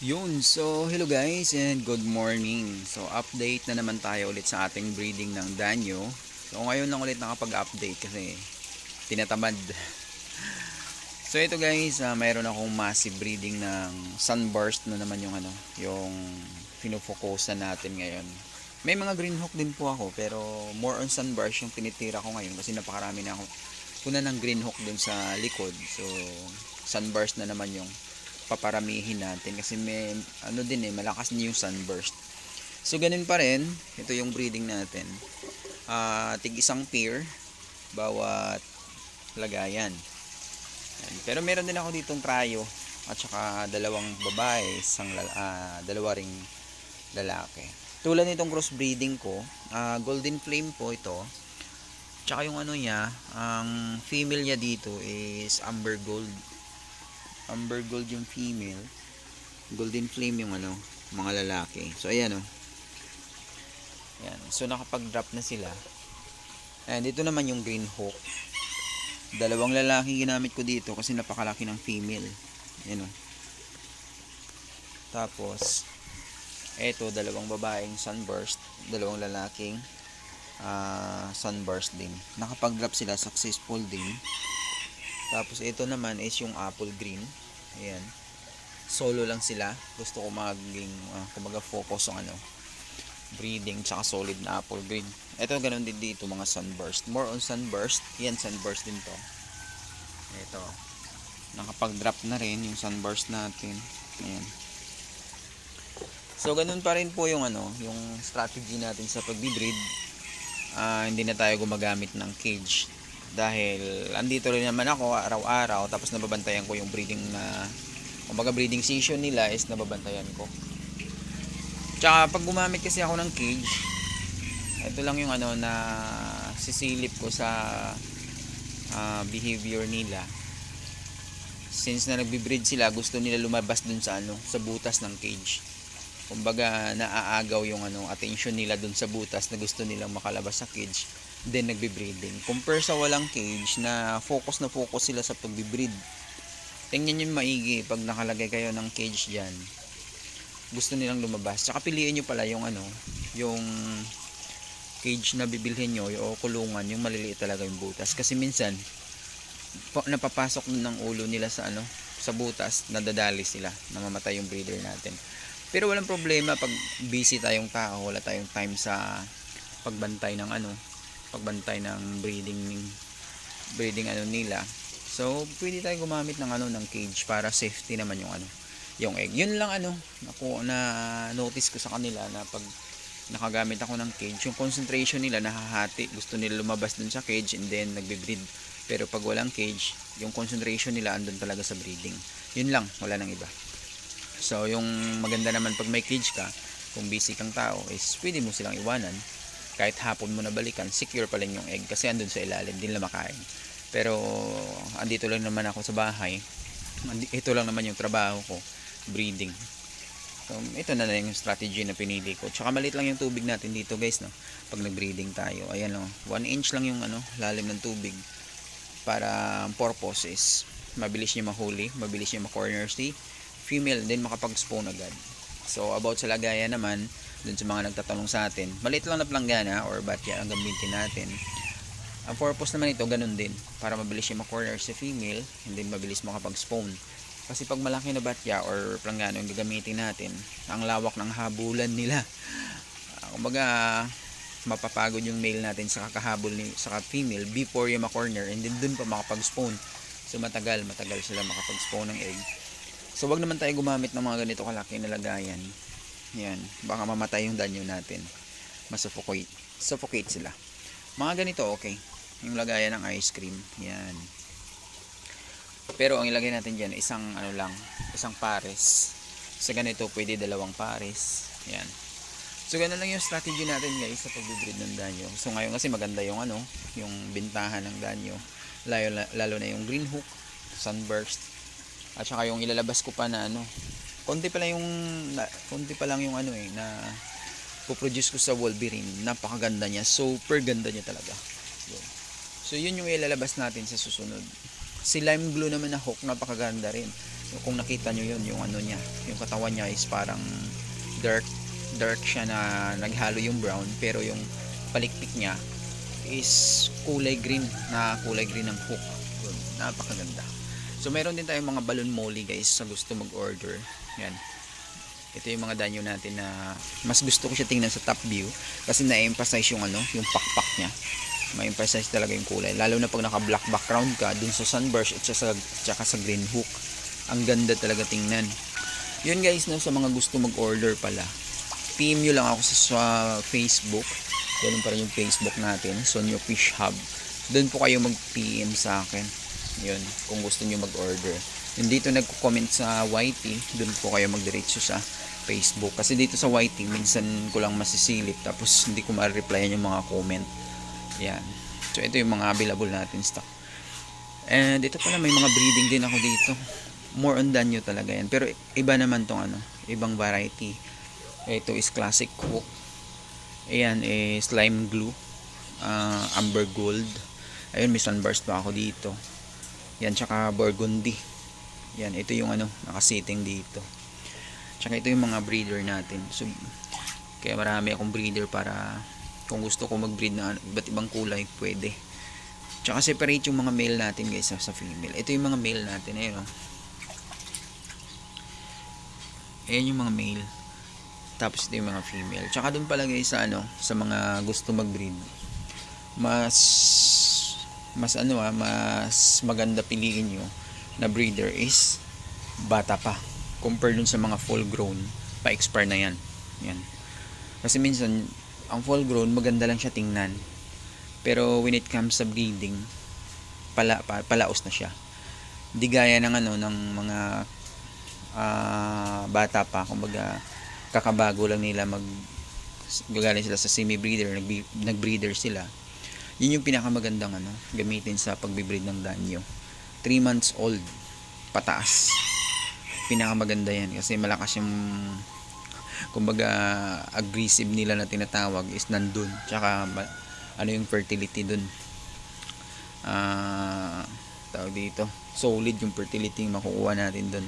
Yun, so hello guys and good morning. So update na naman tayo ulit sa ating breeding ng danyo. So ngayon lang ulit nakapag-update kasi tinatamad. So ito guys, mayroon akong massive breeding ng sunburst na naman yung yung pinufokusan natin ngayon. May mga green hawk din po ako pero more on sunburst yung tinitira ko ngayon kasi napakarami na ako puna ng green hawk dun sa likod. So sunburst na naman yung paparamihin natin kasi may malakas din yung sunburst. So ganun pa rin, ito yung breeding natin. Tig isang pair bawat lagayan. Pero meron din ako ditong trayo at saka dalawang babae, dalawa ring lalaki. Tulad nitong crossbreeding ko, golden flame po ito. Tsaka yung ang female niya dito is amber gold. Amber gold yung female, golden flame yung mga lalaki. So ayan Ayan. So nakapag-drop na sila. And dito naman yung green hawk. Dalawang lalaki ginamit ko dito kasi napakalaki ng female. Ayan Tapos eto dalawang babaeng sunburst, dalawang lalaking sunburst din. Nakapag-drop sila, successful din. Tapos ito naman is yung apple green. Ayan. Solo lang sila. Gusto ko maging kumaga focus ang breeding tsaka solid na apple green. Ito ganun din dito mga sunburst. More on sunburst. Yan sunburst din to. Ito. Nakapag-drop na rin yung sunburst natin. Ayan. So ganun pa rin po yung yung strategy natin sa pagbi-breed. Hindi na tayo gumagamit ng cage dahil andito rin naman ako araw-araw, tapos nababantayan ko yung breeding breeding season nila is nababantayan ko. Tsaka pag gumamit kasi ako ng cage, ito lang yung na sisilip ko sa behavior nila. Since na nagbi-breed sila, gusto nila lumabas dun sa sa butas ng cage. Kumbaga naaagaw yung attention nila dun sa butas na gusto nilang makalabas sa cage, then nagbe-breeding. Compare sa walang cage na focus sila sa pagbe-breed. Tingnan niyo maigi pag nakalagay kayo ng cage diyan. Gusto nilang lumabas. Tsaka piliin niyo pala yung yung cage na bibilhin niyo o kulungan, yung maliliit talaga yung butas kasi minsan napapasok ng ulo nila sa sa butas, nadadali sila, namamatay yung breeder natin. Pero walang problema pag busy tayong tao, wala tayong time sa pagbantay ng pagbantay ng breeding nila. So pwede tayong gumamit ng ng cage para safety naman yung egg. Yun lang na notice ko sa kanila na pag nakagamit ako ng cage, yung concentration nila nahahati. Gusto nila lumabas dun sa cage and then nagbe-breed. Pero pag walang cage, yung concentration nila andun talaga sa breeding. Yun lang, wala nang iba. So yung maganda naman pag may cage ka, kung busy kang tao, is pwede mo silang iwanan. Kahit hapon mo na balikan, secure pa rin yung egg kasi andun sa ilalim, din lang makain. Pero andito lang naman ako sa bahay. Ito lang naman yung trabaho ko, breeding. So ito na yung strategy na pinili ko. Tsaka maliit lang yung tubig natin dito guys, no. Pag nag-breeding tayo, ayan 1 inch lang yung lalim ng tubig. Para purpose is mabilis niya mahuli, mabilis niya ma-corner si female, then makapag-spawn agad. So about sa lagayan naman, dun sa mga nagtatanong sa atin, maliit lang na planggana or batya ang gamitin natin. Ang purpose naman ito ganun din, para mabilis siya ma-corner si female and then mabilis makapag-spawn. Kasi pag malaki na batya or planggana yung gagamitin natin, ang lawak ng habulan nila. Kumbaga mapapagod yung male natin sa kakahabol sa female before yung ma-corner and then dun pa makapag-spawn. So matagal sila makapag-spawn ng egg. So wag naman tayo gumamit ng mga ganito kalaki na lagayan. Yan, baka mamatay yung danyo natin. Suffocate sila. Mga ganito okay. Yung lagayan ng ice cream, yan. Pero ang ilagay natin diyan isang isang pares. Sa ganito pwede dalawang pares. Yan. So ganun lang yung strategy natin guys sa pag-breed ng danyo. So ngayon kasi maganda yung yung bintahan ng danyo. Lalo na yung green hook, sunburst. At saka yung ilalabas ko pa na konti pa lang yung na puproduce ko sa Wolverine. Napakaganda niya, super ganda niya talaga. So yun yung ilalabas natin sa susunod. Si lime glue naman na hook, napakaganda rin. Kung nakita nyo yun, yung ano niya, yung katawan niya is parang dark siya na naghalo yung brown, pero yung palikpik niya is kulay green ng hook. Yun, napakaganda. So meron din tayong mga balloon molly guys sa gusto mag-order. Yan. Ito yung mga danyo natin na mas gusto ko siya tingnan sa top view kasi na-emphasize yung ano, yung pakpak niya. Ma-emphasize talaga yung kulay. Lalo na pag naka-black background ka dun sa sunburst at saka sa green hook. Ang ganda talaga tingnan. Yun guys, no, sa mga gusto mag-order pala. PM nyo lang ako sa Facebook. Ganun pa rin yung Facebook natin, Sonyo Fish Hub. Doon po kayo mag-PM sa akin. Yun, kung gusto nyo mag-order. Yung dito nagko-comment sa YT, doon po kayo magdiretso sa Facebook. Kasi dito sa YT, minsan ko lang masisilip tapos hindi ko ma-replyan yung mga comment. Yan. So ito yung mga available natin stock. And ito pala, may mga breeding din ako dito. More on danyo talaga yan. Pero iba naman tong ano, ibang variety. Ito is classic hook. Ayan is slime glue. Amber gold. Ayun, may sunburst pa ako dito. Yan, tsaka burgundy. Yan, ito yung ano, nakasiting dito. Tsaka ito yung mga breeder natin. So, kaya marami akong breeder para kung gusto ko mag-breed na iba't ibang kulay, pwede. Tsaka separate yung mga male natin guys sa female. Ito yung mga male natin. Ayun, oh. Ayan yung mga male. Tapos ito yung mga female. Tsaka dun pala guys sa ano, sa mga gusto mag-breed. Mas maganda piliin nyo na breeder is bata pa compare dun sa mga full grown, pa-expire na yan. Yan. Kasi minsan ang full grown maganda lang siya tingnan, pero when it comes sa breeding palaos na siya. Hindi gaya ng ano ng mga bata pa, kumbaga kakabago lang nila gagaling sila sa semi breeder, nag-breeder sila. Yun yung pinakamagandang ano gamitin sa pagbe-breed ng danyo. 3 months old pataas, pinakamaganda yan kasi malakas yung kumbaga aggressive nila na tinatawag is nandun, tsaka ano yung fertility dun, tawag dito, solid yung fertility yung makukuha natin dun.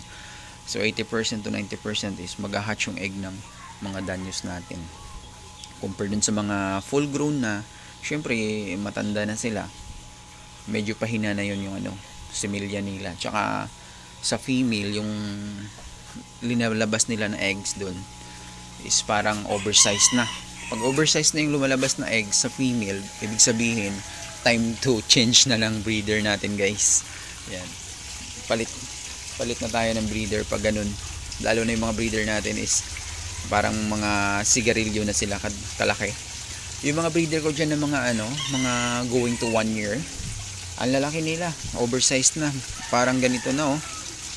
So 80% to 90% is mag-hatch yung egg ng mga danyos natin compare dun sa mga full grown na syempre matanda na sila, medyo pahina na yun yung ano similya nila. Tsaka sa female yung linalabas nila na eggs doon is parang oversized na. Pag oversized na yung lumalabas na eggs sa female, ibig sabihin time to change na lang breeder natin guys. Yan, palit na tayo ng breeder pag ganun. Lalo na yung mga breeder natin is parang mga sigarilyo na sila kalaki. Yung mga breeder ko dyan ng mga ano, mga going to 1 year, ang lalaki nila, oversized na, parang ganito na, oh,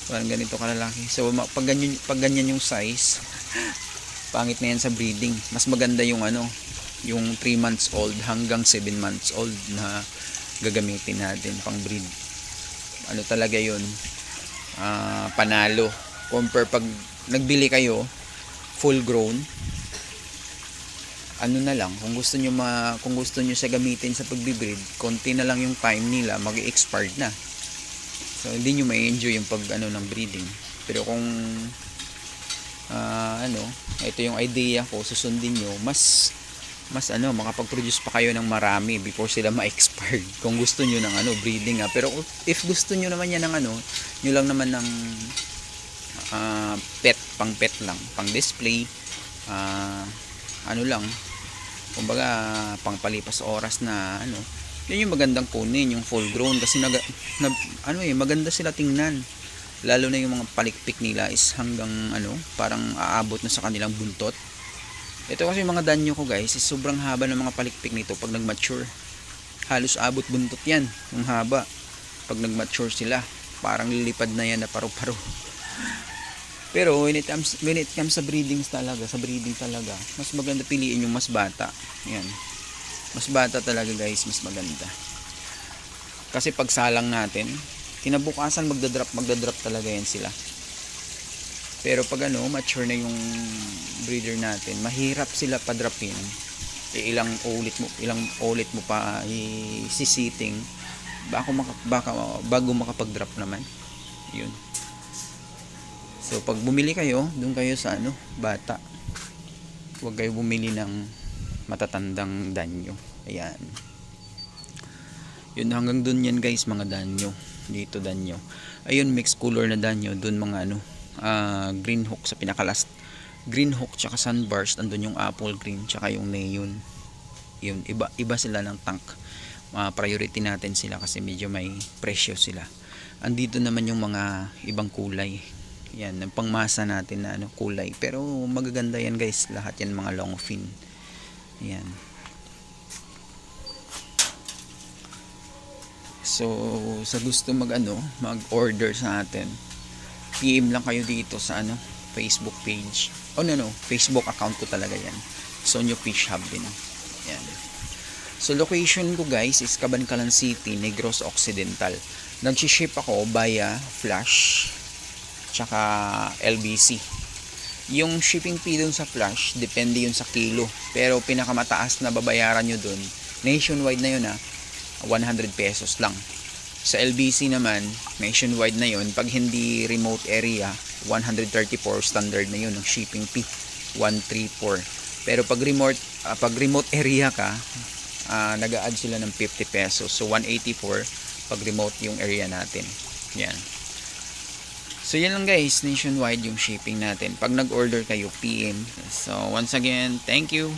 parang ganito kalalaki. So pag ganyan yung size, pangit na yan sa breeding. Mas maganda yung ano, yung 3 months old hanggang 7 months old na gagamitin natin pang breed. Ano talaga yun, panalo compare pag nagbili kayo full grown. Ano na lang, kung gusto nyo siya gamitin sa pagbe-breed, konti na lang yung time nila, mag-expired na. So hindi nyo ma-enjoy yung pag ano ng breeding. Pero kung ito yung idea ko, susundin nyo, mas makapag-produce pa kayo ng marami before sila ma-expired. Kung gusto nyo ng ano, breeding Pero if gusto nyo naman yan ng ano, nyo lang naman ng pang pet lang, pang display, ano lang, kumbaga pang palipas oras na ano, yun yung magandang kunin, yung full grown kasi maganda sila tingnan. Lalo na yung mga palikpik nila is hanggang ano, parang aabot na sa kanilang buntot. Ito kasi mga danyo ko guys, is sobrang haba ng mga palikpik nito pag nag-mature. Halos abot buntot yan, yung haba. Pag nag-mature sila, parang lilipad na yan na paru-paro. Pero when it comes sa breeding talaga, mas maganda piliin yung mas bata. Yan. Mas bata talaga guys, mas maganda. Kasi pag salang natin, kinabukasan magdadrop talaga yan sila. Pero pag ano, mature na yung breeder natin, mahirap sila padropin. Ilang ulit mo pa isisiting bago makapag-drop naman. Yun. So pag bumili kayo, doon kayo sa ano, bata. Huwag kayo bumili ng matatandang danyo. Ayan. Yun, hanggang doon yan guys, mga danyo. Dito danyo. Ayun, mixed color na danyo. Doon mga ano, green hook sa pinakalast. Green hook tsaka sunburst. Andun yung apple green tsaka yung neon. Yun, iba sila ng tank. Priority natin sila kasi medyo may presyo sila. Andito naman yung mga ibang kulay. Yan, ang pangmasa natin na ano, kulay. Pero magaganda yan guys. Lahat yan mga long fin. Yan. So, sa gusto mag-order sa atin, PM lang kayo dito sa ano, Facebook page. No, Facebook account ko talaga yan. Sonyo Fish Hub din. Yan. So, location ko guys is Cabancalan City, Negros Occidental. Nag-ship ako via Flash tsaka LBC. Yung shipping fee dun sa Flash, depende yun sa kilo. Pero pinakamataas na babayaran nyo dun, nationwide na yun 100 pesos lang. Sa LBC naman, nationwide na yun. Pag hindi remote area, 134 standard na yun ng shipping fee. 134. Pero pag remote area ka, nag-a-add sila ng 50 pesos. So 184 pag remote yung area natin. Yan. So yan lang guys, nationwide yung shipping natin. Pag nag-order kayo, PM. So once again, thank you.